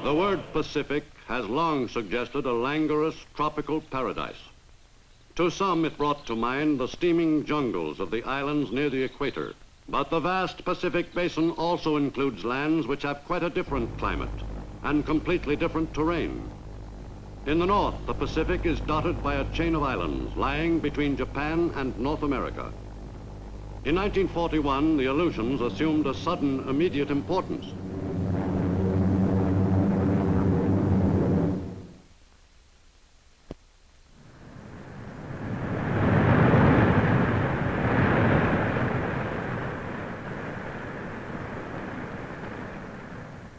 The word Pacific has long suggested a languorous tropical paradise. To some, it brought to mind the steaming jungles of the islands near the equator. But the vast Pacific basin also includes lands which have quite a different climate and completely different terrain. In the north, the Pacific is dotted by a chain of islands lying between Japan and North America. In 1941, the Aleutians assumed a sudden, immediate importance.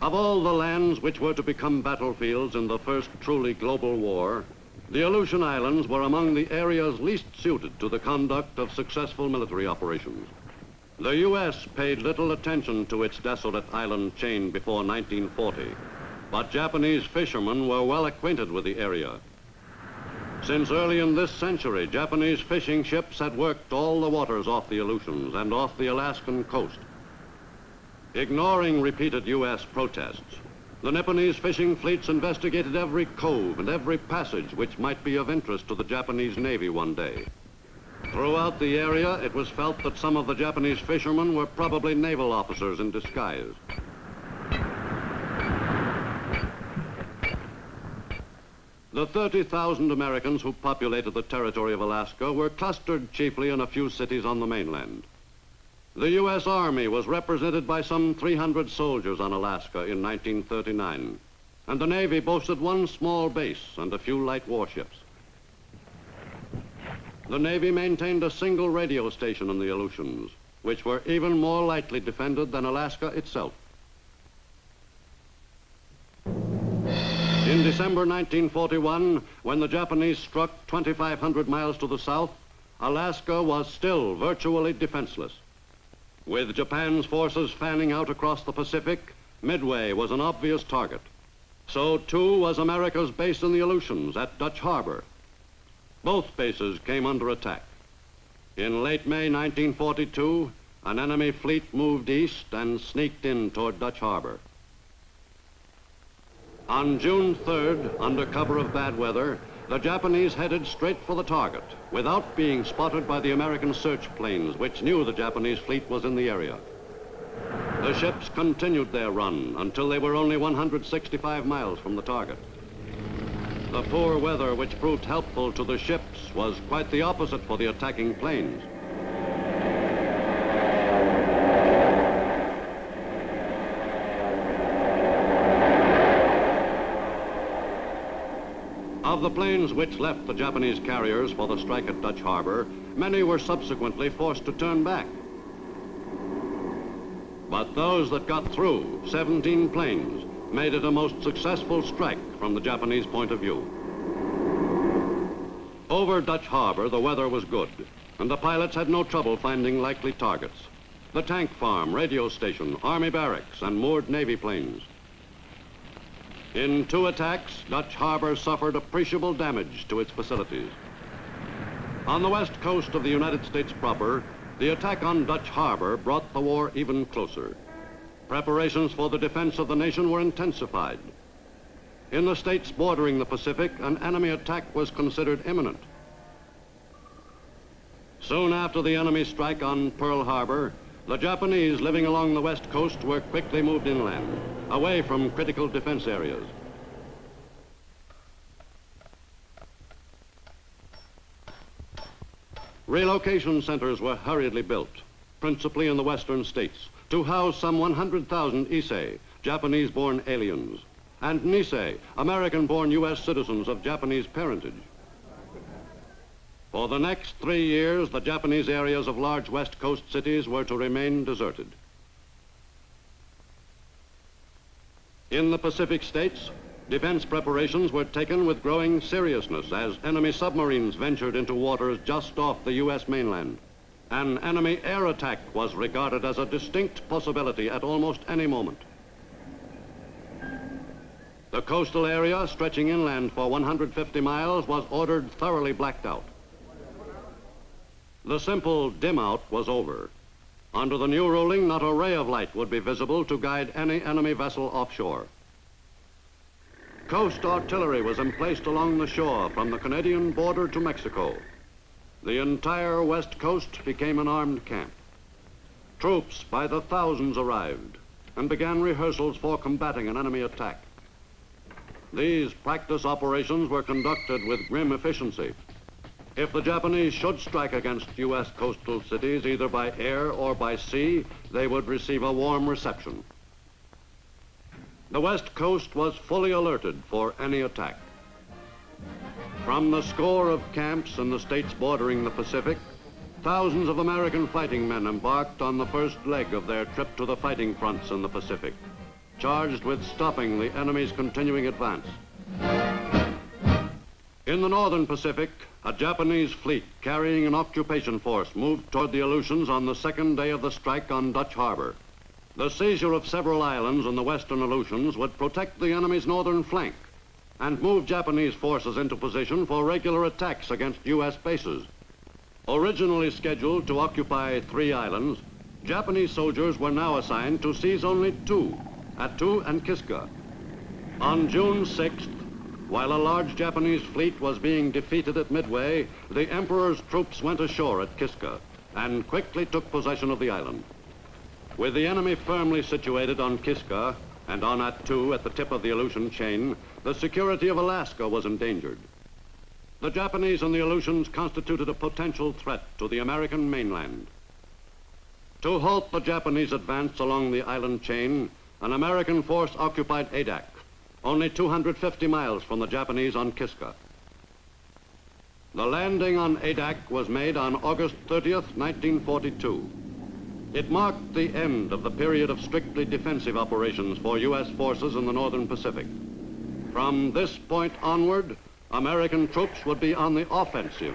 Of all the lands which were to become battlefields in the first truly global war, the Aleutian Islands were among the areas least suited to the conduct of successful military operations. The U.S. paid little attention to its desolate island chain before 1940, but Japanese fishermen were well acquainted with the area. Since early in this century, Japanese fishing ships had worked all the waters off the Aleutians and off the Alaskan coast. Ignoring repeated U.S. protests, the Nipponese fishing fleets investigated every cove and every passage which might be of interest to the Japanese Navy one day. Throughout the area, it was felt that some of the Japanese fishermen were probably naval officers in disguise. The 30,000 Americans who populated the territory of Alaska were clustered chiefly in a few cities on the mainland. The U.S. Army was represented by some 300 soldiers on Alaska in 1939, and the Navy boasted one small base and a few light warships. The Navy maintained a single radio station in the Aleutians, which were even more lightly defended than Alaska itself. In December 1941, when the Japanese struck 2,500 miles to the south, Alaska was still virtually defenseless. With Japan's forces fanning out across the Pacific, Midway was an obvious target. So too was America's base in the Aleutians at Dutch Harbor. Both bases came under attack. In late May 1942, an enemy fleet moved east and sneaked in toward Dutch Harbor. On June 3rd, under cover of bad weather, the Japanese headed straight for the target without being spotted by the American search planes, which knew the Japanese fleet was in the area. The ships continued their run until they were only 165 miles from the target. The poor weather, which proved helpful to the ships, was quite the opposite for the attacking planes. Of the planes which left the Japanese carriers for the strike at Dutch Harbor, many were subsequently forced to turn back. But those that got through, 17 planes, made it a most successful strike from the Japanese point of view. Over Dutch Harbor, the weather was good, and the pilots had no trouble finding likely targets. The tank farm, radio station, Army barracks, and moored Navy planes. In 2 attacks, Dutch Harbor suffered appreciable damage to its facilities. On the west coast of the United States proper, the attack on Dutch Harbor brought the war even closer. Preparations for the defense of the nation were intensified. In the states bordering the Pacific, an enemy attack was considered imminent. Soon after the enemy strike on Pearl Harbor, the Japanese living along the west coast were quickly moved inland, away from critical defense areas. Relocation centers were hurriedly built, principally in the western states, to house some 100,000 Issei, Japanese-born aliens, and Nisei, American-born U.S. citizens of Japanese parentage. For the next 3 years, the Japanese areas of large west coast cities were to remain deserted. In the Pacific states, defense preparations were taken with growing seriousness as enemy submarines ventured into waters just off the U.S. mainland. An enemy air attack was regarded as a distinct possibility at almost any moment. The coastal area, stretching inland for 150 miles, was ordered thoroughly blacked out. The simple dim out was over. Under the new ruling, not a ray of light would be visible to guide any enemy vessel offshore. coast artillery was emplaced along the shore from the Canadian border to Mexico. The entire west coast became an armed camp. Troops by the thousands arrived and began rehearsals for combating an enemy attack. These practice operations were conducted with grim efficiency. If the Japanese should strike against U.S. coastal cities, either by air or by sea, they would receive a warm reception. The West Coast was fully alerted for any attack. From the score of camps in the states bordering the Pacific, thousands of American fighting men embarked on the first leg of their trip to the fighting fronts in the Pacific, charged with stopping the enemy's continuing advance. In the northern Pacific, a Japanese fleet carrying an occupation force moved toward the Aleutians on the second day of the strike on Dutch Harbor. The seizure of several islands in the western Aleutians would protect the enemy's northern flank and move Japanese forces into position for regular attacks against U.S. bases. Originally scheduled to occupy 3 islands, Japanese soldiers were now assigned to seize only 2, Attu and Kiska. On June 6th, while a large Japanese fleet was being defeated at Midway, the Emperor's troops went ashore at Kiska and quickly took possession of the island. With the enemy firmly situated on Kiska and on Attu at the tip of the Aleutian chain, the security of Alaska was endangered. The Japanese and the Aleutians constituted a potential threat to the American mainland. To halt the Japanese advance along the island chain, an American force occupied Adak, only 250 miles from the Japanese on Kiska. The landing on Adak was made on August 30th, 1942. It marked the end of the period of strictly defensive operations for U.S. forces in the northern Pacific. From this point onward, American troops would be on the offensive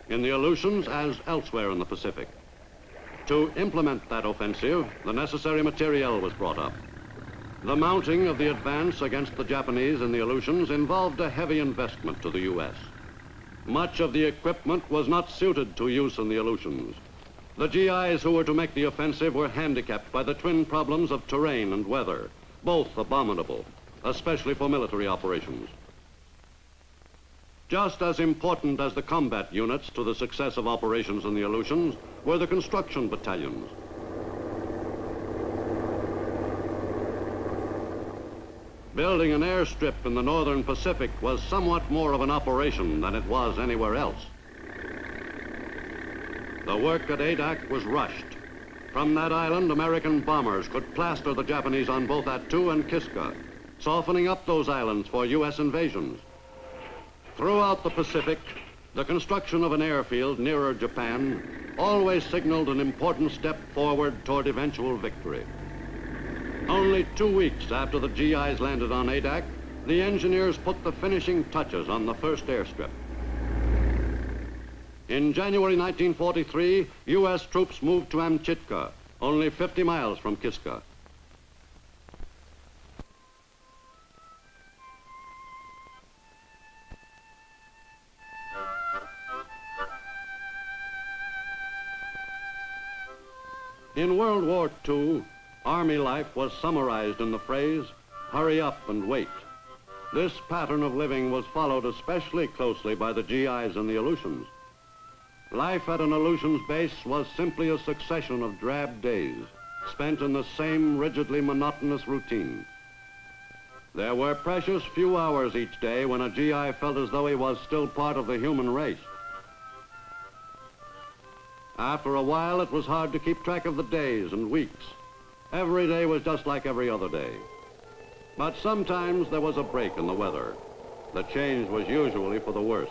in the Aleutians as elsewhere in the Pacific. To implement that offensive, the necessary materiel was brought up. The mounting of the advance against the Japanese in the Aleutians involved a heavy investment to the U.S. Much of the equipment was not suited to use in the Aleutians. The GIs who were to make the offensive were handicapped by the twin problems of terrain and weather, both abominable, especially for military operations. Just as important as the combat units to the success of operations in the Aleutians were the construction battalions. Building an airstrip in the northern Pacific was somewhat more of an operation than it was anywhere else. The work at Adak was rushed. From that island, American bombers could plaster the Japanese on both Attu and Kiska, softening up those islands for U.S. invasions. Throughout the Pacific, the construction of an airfield nearer Japan always signaled an important step forward toward eventual victory. Only 2 weeks after the GIs landed on Adak, the engineers put the finishing touches on the first airstrip. In January 1943, U.S. troops moved to Amchitka, only 50 miles from Kiska. In World War II, Army life was summarized in the phrase, hurry up and wait. This pattern of living was followed especially closely by the GIs in the Aleutians. Life at an Aleutians base was simply a succession of drab days, spent in the same rigidly monotonous routine. There were precious few hours each day when a GI felt as though he was still part of the human race. After a while, it was hard to keep track of the days and weeks. Every day was just like every other day. But sometimes there was a break in the weather. The change was usually for the worse.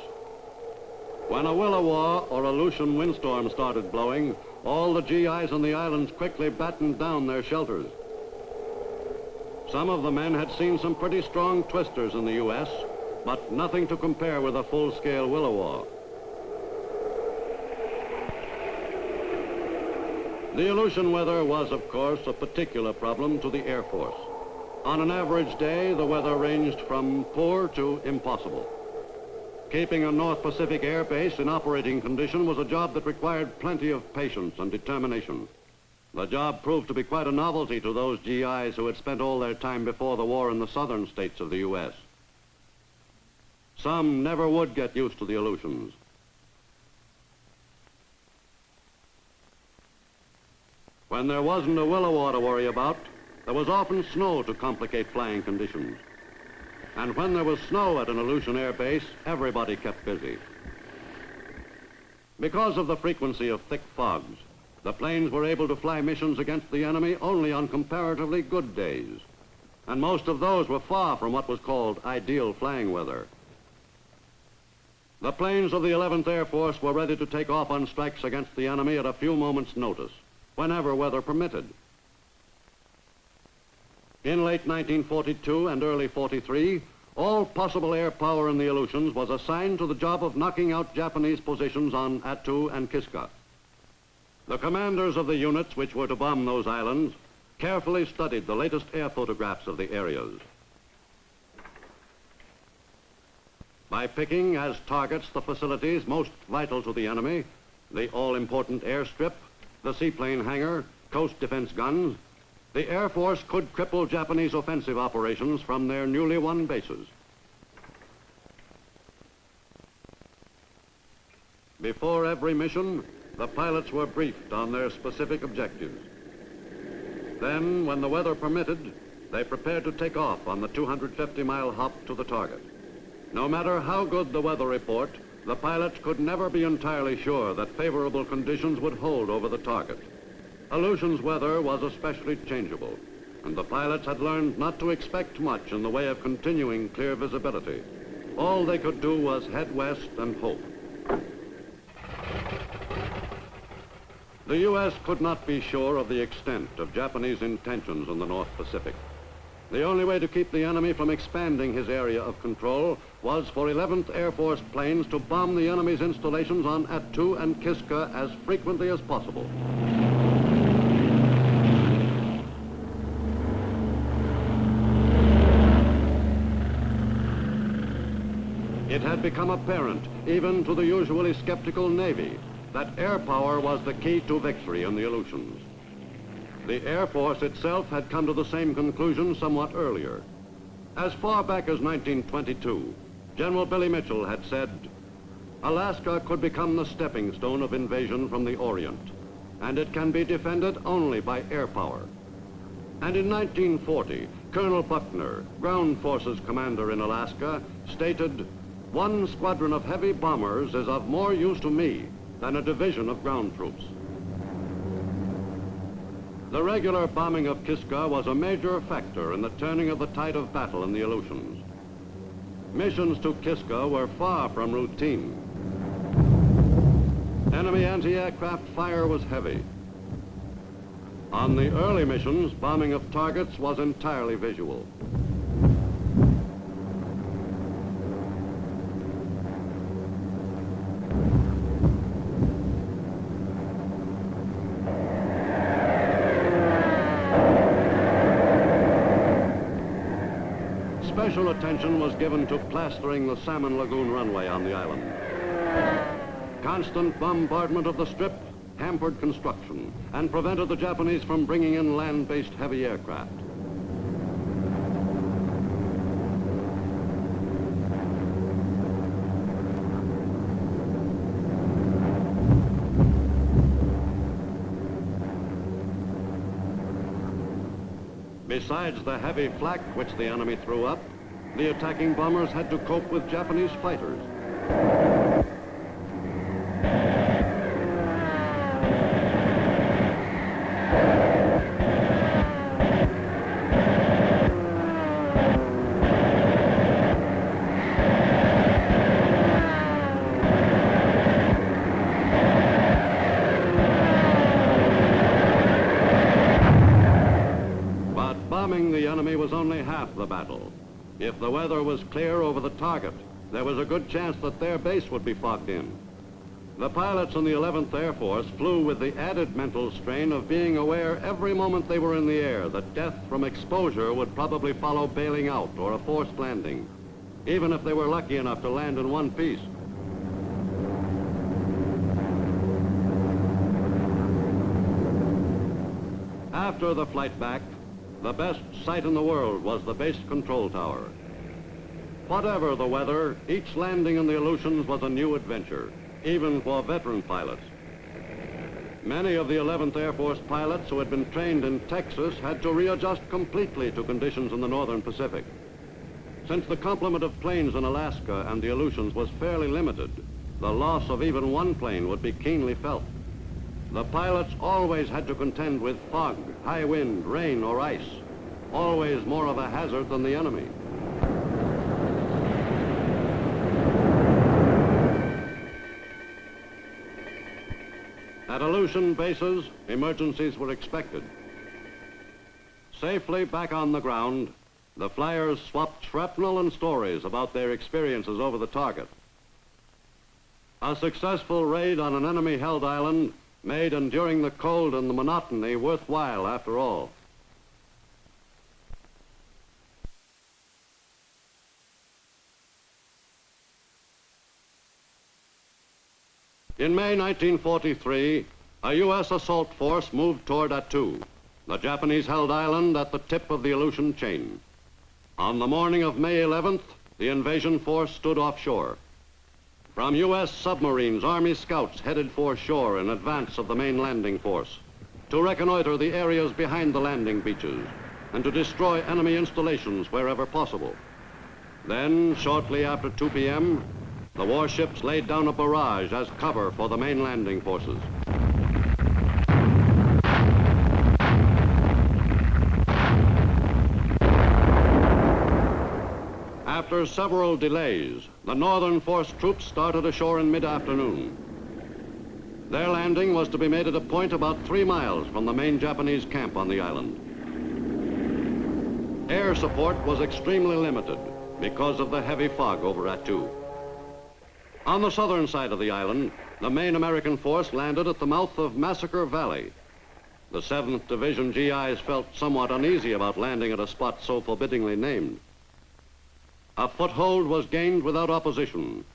When a Willowaw or Aleutian windstorm started blowing, all the GIs on the islands quickly battened down their shelters. Some of the men had seen some pretty strong twisters in the U.S., but nothing to compare with a full-scale Willowaw. The Aleutian weather was, of course, a particular problem to the Air Force. On an average day, the weather ranged from poor to impossible. Keeping a North Pacific air base in operating condition was a job that required plenty of patience and determination. The job proved to be quite a novelty to those GIs who had spent all their time before the war in the southern states of the U.S. Some never would get used to the Aleutians. When there wasn't a willow to worry about, there was often snow to complicate flying conditions. And when there was snow at an Aleutian air base, everybody kept busy. Because of the frequency of thick fogs, the planes were able to fly missions against the enemy only on comparatively good days. And most of those were far from what was called ideal flying weather. The planes of the 11th Air Force were ready to take off on strikes against the enemy at a few moments' notice, whenever weather permitted. In late 1942 and early 43, all possible air power in the Aleutians was assigned to the job of knocking out Japanese positions on Attu and Kiska. The commanders of the units which were to bomb those islands carefully studied the latest air photographs of the areas. By picking as targets the facilities most vital to the enemy, the all-important airstrip, the seaplane hangar, coast defense guns, the Air Force could cripple Japanese offensive operations from their newly won bases. Before every mission, the pilots were briefed on their specific objectives. Then, when the weather permitted, they prepared to take off on the 250-mile hop to the target. No matter how good the weather report, the pilots could never be entirely sure that favorable conditions would hold over the target. Aleutian's weather was especially changeable, and the pilots had learned not to expect much in the way of continuing clear visibility. All they could do was head west and hope. The U.S. could not be sure of the extent of Japanese intentions in the North Pacific. The only way to keep the enemy from expanding his area of control was for 11th Air Force planes to bomb the enemy's installations on Attu and Kiska as frequently as possible. It had become apparent, even to the usually skeptical Navy, that air power was the key to victory in the Aleutians. The Air Force itself had come to the same conclusion somewhat earlier. As far back as 1922, General Billy Mitchell had said, Alaska could become the stepping stone of invasion from the Orient, and it can be defended only by air power. And in 1940, Colonel Buckner, Ground Forces Commander in Alaska, stated, "One squadron of heavy bombers is of more use to me than a division of ground troops." The regular bombing of Kiska was a major factor in the turning of the tide of battle in the Aleutians. Missions to Kiska were far from routine. Enemy anti-aircraft fire was heavy. On the early missions, bombing of targets was entirely visual. Special attention was given to plastering the Salmon Lagoon runway on the island. Constant bombardment of the strip hampered construction and prevented the Japanese from bringing in land-based heavy aircraft. Besides the heavy flak which the enemy threw up, the attacking bombers had to cope with Japanese fighters. Bombing the enemy was only half the battle. If the weather was clear over the target, there was a good chance that their base would be fogged in. The pilots in the 11th Air Force flew with the added mental strain of being aware every moment they were in the air that death from exposure would probably follow bailing out or a forced landing, even if they were lucky enough to land in one piece. After the flight back, the best sight in the world was the base control tower. Whatever the weather, each landing in the Aleutians was a new adventure, even for veteran pilots. Many of the 11th Air Force pilots who had been trained in Texas had to readjust completely to conditions in the northern Pacific. Since the complement of planes in Alaska and the Aleutians was fairly limited, the loss of even one plane would be keenly felt. The pilots always had to contend with fog, high wind, rain, or ice, always more of a hazard than the enemy. At Aleutian bases, emergencies were expected. Safely back on the ground, the flyers swapped shrapnel and stories about their experiences over the target. A successful raid on an enemy-held island made enduring the cold and the monotony worthwhile after all. In May 1943, a U.S. assault force moved toward Attu, the Japanese-held island at the tip of the Aleutian chain. On the morning of May 11th, the invasion force stood offshore. From U.S. submarines, Army scouts headed for shore in advance of the main landing force to reconnoiter the areas behind the landing beaches and to destroy enemy installations wherever possible. Then, shortly after 2 p.m., the warships laid down a barrage as cover for the main landing forces. After several delays, the Northern Force troops started ashore in mid-afternoon. Their landing was to be made at a point about 3 miles from the main Japanese camp on the island. Air support was extremely limited because of the heavy fog over Attu. On the southern side of the island, the main American force landed at the mouth of Massacre Valley. The 7th Division GIs felt somewhat uneasy about landing at a spot so forbiddingly named. A foothold was gained without opposition,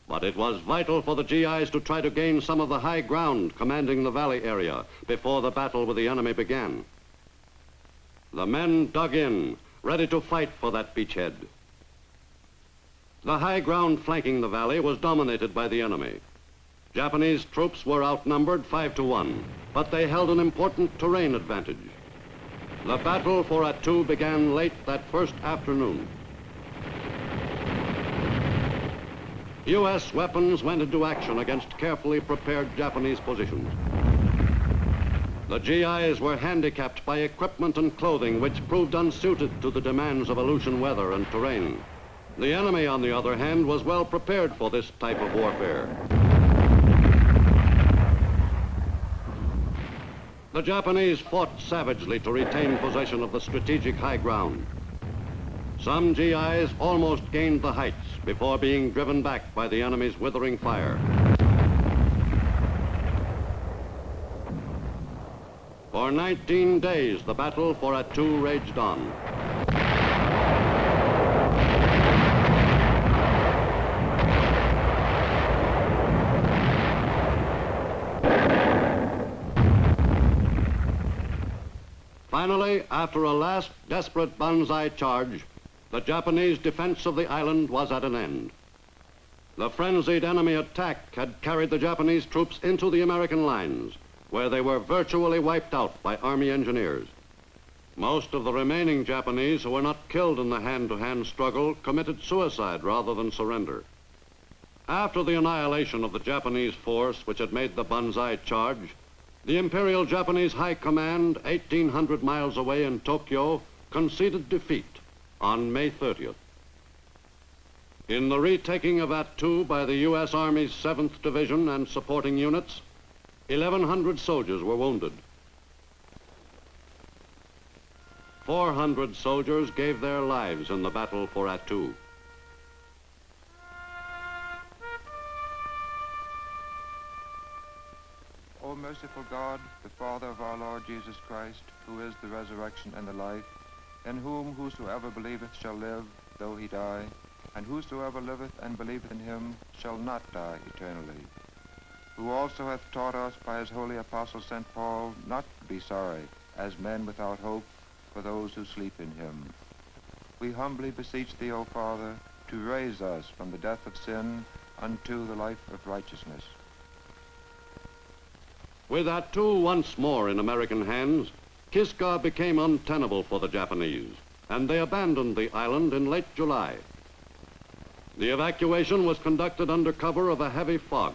but it was vital for the GIs to try to gain some of the high ground commanding the valley area before the battle with the enemy began. The men dug in, ready to fight for that beachhead. The high ground flanking the valley was dominated by the enemy. Japanese troops were outnumbered 5 to 1, but they held an important terrain advantage. The battle for Attu began late that first afternoon. U.S. weapons went into action against carefully prepared Japanese positions. The GIs were handicapped by equipment and clothing which proved unsuited to the demands of Aleutian weather and terrain. The enemy, on the other hand, was well prepared for this type of warfare. The Japanese fought savagely to retain possession of the strategic high ground. Some GIs almost gained the heights before being driven back by the enemy's withering fire. For 19 days, the battle for Attu raged on. Finally, after a last desperate banzai charge, the Japanese defense of the island was at an end. The frenzied enemy attack had carried the Japanese troops into the American lines, where they were virtually wiped out by Army engineers. Most of the remaining Japanese who were not killed in the hand-to-hand struggle committed suicide rather than surrender. After the annihilation of the Japanese force which had made the banzai charge, the Imperial Japanese High Command, 1,800 miles away in Tokyo, conceded defeat on May 30th. In the retaking of Attu by the U.S. Army's 7th Division and supporting units, 1,100 soldiers were wounded. 400 soldiers gave their lives in the battle for Attu. O merciful God, the Father of our Lord Jesus Christ, who is the resurrection and the life, in whom whosoever believeth shall live, though he die, and whosoever liveth and believeth in him shall not die eternally, who also hath taught us by his holy apostle St. Paul not to be sorry, as men without hope, for those who sleep in him. We humbly beseech thee, O Father, to raise us from the death of sin unto the life of righteousness. With Attu once more in American hands, Kiska became untenable for the Japanese, and they abandoned the island in late July. The evacuation was conducted under cover of a heavy fog.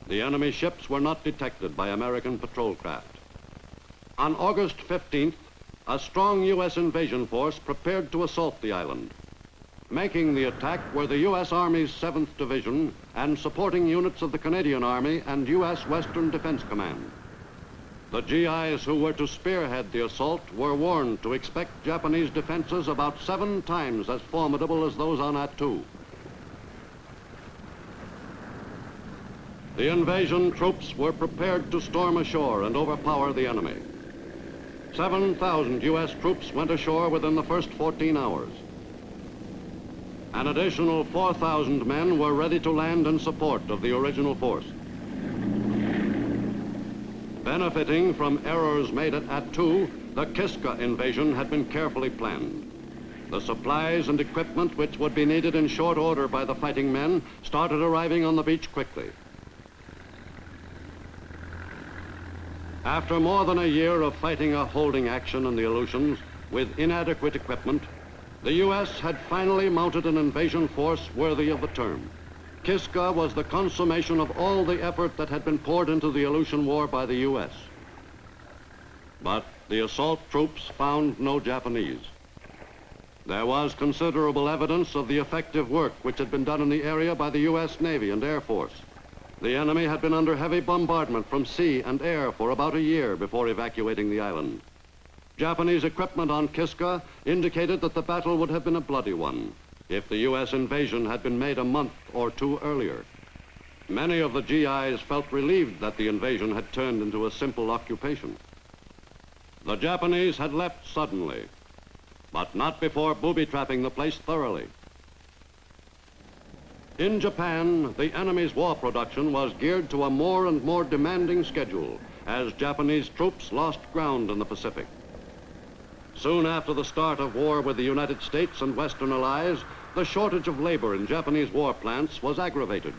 The enemy ships were not detected by American patrol craft. On August 15th, a strong U.S. invasion force prepared to assault the island. Making the attack were the U.S. Army's 7th Division and supporting units of the Canadian Army and U.S. Western Defense Command. The GIs who were to spearhead the assault were warned to expect Japanese defenses about 7 times as formidable as those on Attu. The invasion troops were prepared to storm ashore and overpower the enemy. 7,000 U.S. troops went ashore within the first 14 hours. An additional 4,000 men were ready to land in support of the original force. Benefiting from errors made at Attu, the Kiska invasion had been carefully planned. The supplies and equipment which would be needed in short order by the fighting men started arriving on the beach quickly. After more than a year of fighting a holding action in the Aleutians with inadequate equipment, the U.S. had finally mounted an invasion force worthy of the term. Kiska was the consummation of all the effort that had been poured into the Aleutian War by the U.S. But the assault troops found no Japanese. There was considerable evidence of the effective work which had been done in the area by the U.S. Navy and Air Force. The enemy had been under heavy bombardment from sea and air for about a year before evacuating the island. Japanese equipment on Kiska indicated that the battle would have been a bloody one if the U.S. invasion had been made a month or 2 earlier. Many of the GIs felt relieved that the invasion had turned into a simple occupation. The Japanese had left suddenly, but not before booby-trapping the place thoroughly. In Japan, the enemy's war production was geared to a more and more demanding schedule as Japanese troops lost ground in the Pacific. Soon after the start of war with the United States and Western allies, the shortage of labor in Japanese war plants was aggravated.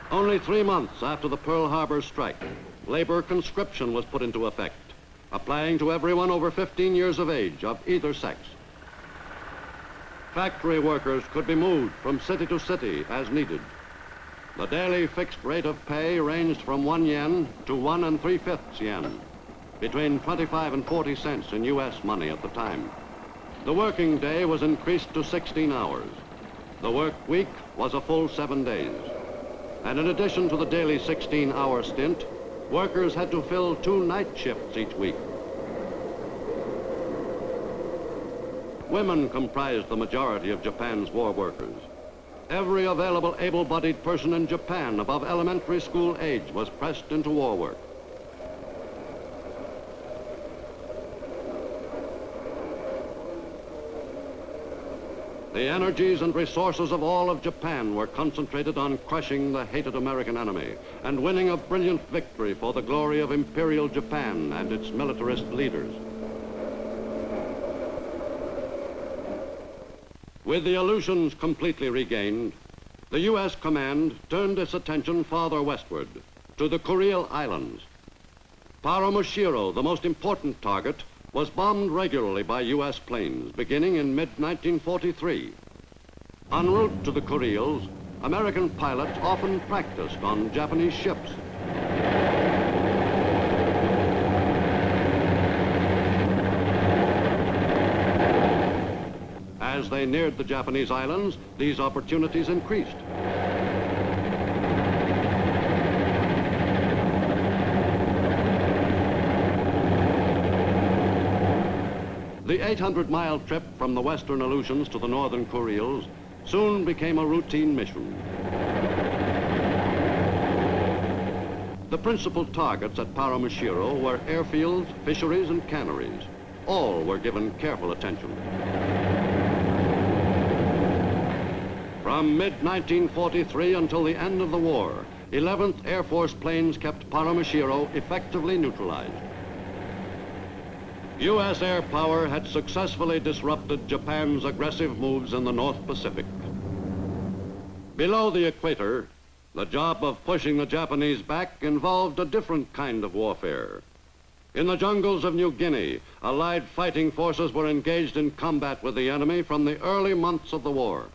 Only 3 months after the Pearl Harbor strike, labor conscription was put into effect, applying to everyone over 15 years of age of either sex. Factory workers could be moved from city to city as needed. The daily fixed rate of pay ranged from 1 yen to 1 3/5 yen, between 25 and 40 cents in U.S. money at the time. The working day was increased to 16 hours. The work week was a full 7 days. And in addition to the daily 16-hour stint, workers had to fill 2 night shifts each week. Women comprised the majority of Japan's war workers. Every available able-bodied person in Japan above elementary school age was pressed into war work. The energies and resources of all of Japan were concentrated on crushing the hated American enemy and winning a brilliant victory for the glory of Imperial Japan and its militarist leaders. With the Aleutians completely regained, the U.S. command turned its attention farther westward to the Kuril Islands. Paramushiro, the most important target, was bombed regularly by U.S. planes beginning in mid-1943. En route to the Kurils, American pilots often practiced on Japanese ships. As they neared the Japanese islands, these opportunities increased. The 800-mile trip from the western Aleutians to the northern Kurils soon became a routine mission. The principal targets at Paramushiro were airfields, fisheries, and canneries. All were given careful attention. From mid-1943 until the end of the war, 11th Air Force planes kept Paramushiro effectively neutralized. U.S. air power had successfully disrupted Japan's aggressive moves in the North Pacific. Below the equator, the job of pushing the Japanese back involved a different kind of warfare. In the jungles of New Guinea, Allied fighting forces were engaged in combat with the enemy from the early months of the war.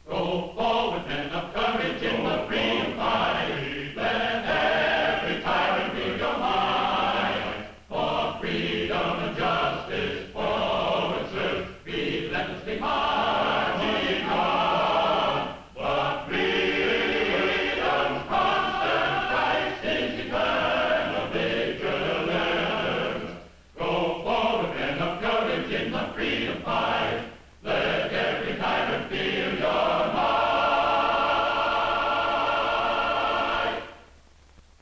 Go forward, men of courage, in the freedom fight. Let every tyrant feel your might. For freedom and justice, forward, sir, relentlessly marching on. For freedom's constant Christ is eternal vigilance. Go forward, men of courage, in the freedom fight.